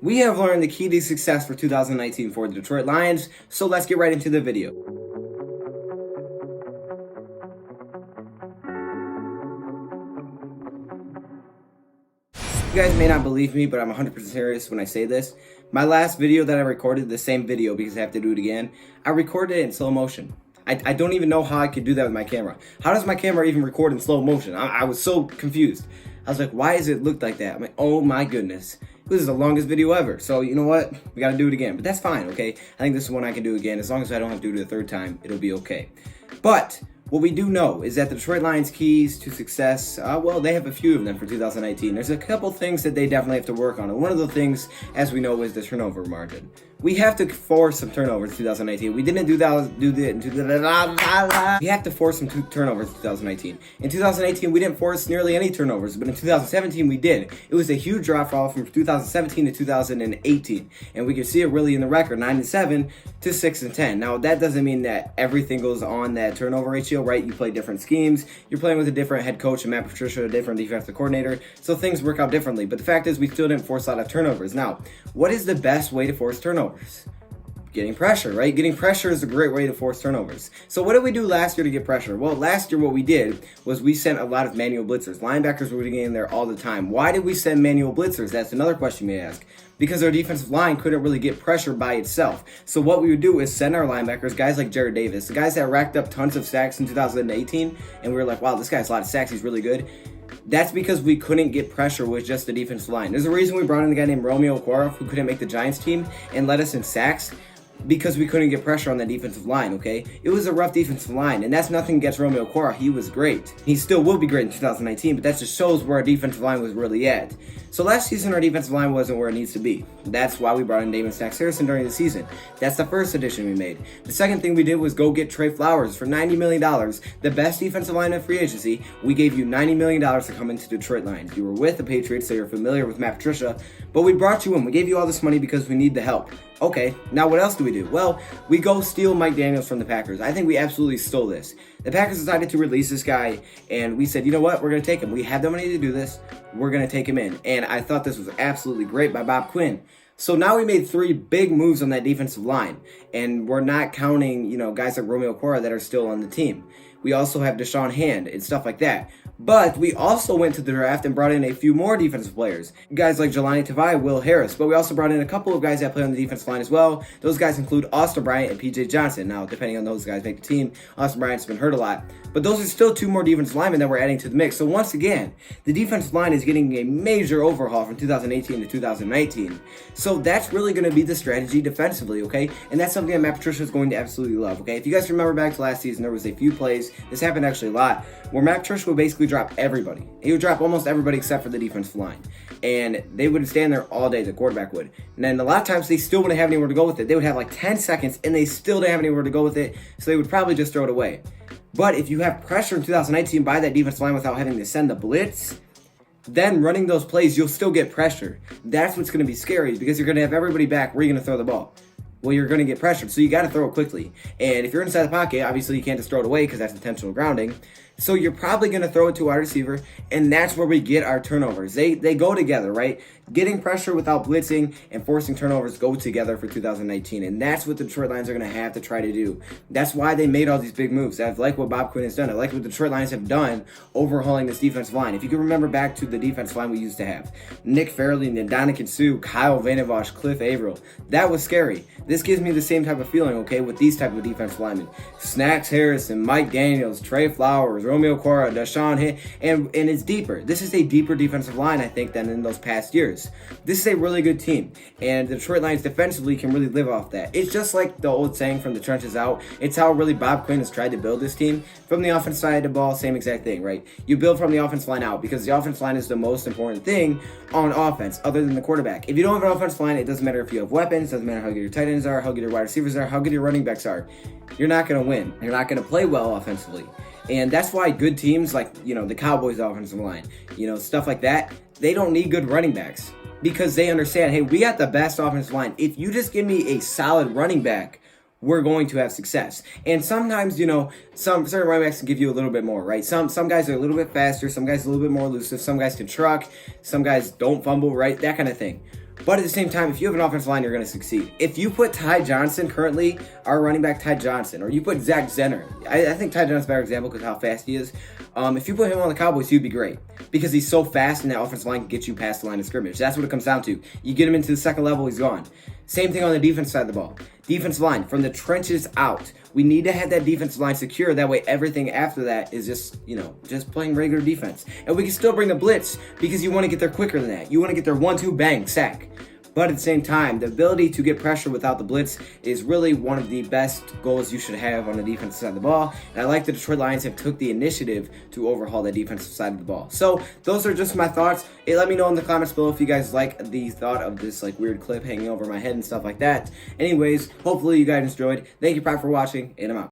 We have learned the key to success for 2019 for the Detroit Lions, so let's get right into the video. You guys may not believe me, but I'm 100% serious when I say this. My last video that I recorded, the same video because I have to do it again, I recorded it in slow motion. I don't even know how I could do that with my camera. How does my camera even record in slow motion? I was so confused. I was like, why does it look like that? I'm like, oh my goodness. This is the longest video ever. So you know what? We gotta do it again. But that's fine, okay? I think this is one I can do again. As long as I don't have to do it a third time, it'll be okay. But what we do know is that the Detroit Lions' keys to success, well, they have a few of them for 2019. There's a couple things that they definitely have to work on. And one of the things, as we know, is the turnover margin. We have to force some turnovers in 2019. We didn't we have to force some turnovers in 2019. In 2018, we didn't force nearly any turnovers, but in 2017, we did. It was a huge drop off from 2017 to 2018. And we can see it really in the record, 9-7 to 6-10. Now, that doesn't mean that everything goes on that turnover ratio, right? You play different schemes. You're playing with a different head coach and Matt Patricia, a different defensive coordinator. So things work out differently. But the fact is, we still didn't force a lot of turnovers. Now, what is the best way to force turnovers? Getting pressure, right? Getting pressure is a great way to force turnovers. So what did we do last year to get pressure? Well, last year what we did was we sent a lot of manual blitzers. Linebackers were getting in there all the time. Why did we send manual blitzers? That's another question you may ask. Because our defensive line couldn't really get pressure by itself. So what we would do is send our linebackers, guys like Jared Davis, the guys that racked up tons of sacks in 2018, and we were like, wow, this guy has a lot of sacks, he's really good. That's because we couldn't get pressure with just the defensive line. There's a reason we brought in a guy named Romeo Okwara who couldn't make the Giants team and led us in sacks because we couldn't get pressure on the defensive line, okay? It was a rough defensive line, and that's nothing against Romeo Okwara. He was great. He still will be great in 2019, but that just shows where our defensive line was really at. So last season, our defensive line wasn't where it needs to be. That's why we brought in Damon Snacks Harrison during the season. That's the first addition we made. The second thing we did was go get Trey Flowers for $90 million, the best defensive line in free agency. We gave you $90 million to come into Detroit Lions. You were with the Patriots, so you're familiar with Matt Patricia, but we brought you in. We gave you all this money because we need the help. Okay, now what else do we do? Well, we go steal Mike Daniels from the Packers. I think we absolutely stole this. The Packers decided to release this guy, and we said, you know what? We're going to take him. We have the money to do this. We're going to take him in. And I thought this was absolutely great by Bob Quinn. So now we made 3 big moves on that defensive line, and we're not counting, guys like Romeo Okwara that are still on the team. We also have Deshaun Hand and stuff like that. But we also went to the draft and brought in a few more defensive players. Guys like Jelani Tavai, Will Harris. But we also brought in a couple of guys that play on the defensive line as well. Those guys include Austin Bryant and PJ Johnson. Now, depending on those guys make the team, Austin Bryant's been hurt a lot. But those are still 2 more defensive linemen that we're adding to the mix. So once again, the defensive line is getting a major overhaul from 2018 to 2019. So that's really going to be the strategy defensively, okay? And that's something that Matt Patricia is going to absolutely love, okay? If you guys remember back to last season, there was a few plays, this happened actually a lot, where Matt Patricia would basically drop everybody. He would drop almost everybody except for the defensive line. And they would stand there all day, the quarterback would. And then a lot of times they still wouldn't have anywhere to go with it. They would have like 10 seconds and they still didn't have anywhere to go with it, so they would probably just throw it away. But if you have pressure in 2019 by that defensive line without having to send the blitz, then running those plays, you'll still get pressure. That's what's going to be scary because you're going to have everybody back where you're going to throw the ball. Well, you're going to get pressured, so you got to throw it quickly. And if you're inside the pocket, obviously you can't just throw it away because that's intentional grounding. So you're probably going to throw it to a wide receiver, and that's where we get our turnovers. They go together, right? Getting pressure without blitzing and forcing turnovers go together for 2019, and that's what the Detroit Lions are going to have to try to do. That's why they made all these big moves. I like what Bob Quinn has done. I like what the Detroit Lions have done overhauling this defensive line. If you can remember back to the defensive line we used to have, Nick Fairley, Ndamukong Suh, Kyle Vanavosh, Cliff Averill, that was scary. This gives me the same type of feeling, okay, with these type of defensive linemen. Snacks Harrison, Mike Daniels, Trey Flowers, Romeo Okwara, Deshaun Hand, and it's deeper. This is a deeper defensive line, I think, than in those past years. This is a really good team, and the Detroit Lions defensively can really live off that. It's just like the old saying, from the trenches out. It's how really Bob Quinn has tried to build this team. From the offensive side of the ball, same exact thing, right? You build from the offensive line out because the offensive line is the most important thing on offense other than the quarterback. If you don't have an offensive line, it doesn't matter if you have weapons, doesn't matter how good your tight ends are, how good your wide receivers are, how good your running backs are. You're not going to win. You're not going to play well offensively. And that's why good teams like, the Cowboys offensive line, stuff like that, they don't need good running backs because they understand, hey, we got the best offensive line. If you just give me a solid running back, we're going to have success. And sometimes, some certain running backs can give you a little bit more, right? Some guys are a little bit faster, some guys are a little bit more elusive, some guys can truck, some guys don't fumble, right? That kind of thing. But at the same time, if you have an offensive line, you're going to succeed. If you put Ty Johnson, currently our running back Ty Johnson, or you put Zach Zenner, I think Ty Johnson's a better example because of how fast he is. If you put him on the Cowboys, he'd be great because he's so fast and that offensive line can get you past the line of scrimmage. That's what it comes down to. You get him into the second level, he's gone. Same thing on the defense side of the ball. Defensive line, from the trenches out. We need to have that defensive line secure. That way everything after that is just, just playing regular defense. And we can still bring the blitz because you want to get there quicker than that. You want to get there 1-2, bang, sack. But at the same time, the ability to get pressure without the blitz is really one of the best goals you should have on the defensive side of the ball. And I like the Detroit Lions have took the initiative to overhaul the defensive side of the ball. So those are just my thoughts. Hey, let me know in the comments below if you guys like the thought of this weird clip hanging over my head and stuff like that. Anyways, hopefully you guys enjoyed. Thank you, Pride, for watching, and I'm out.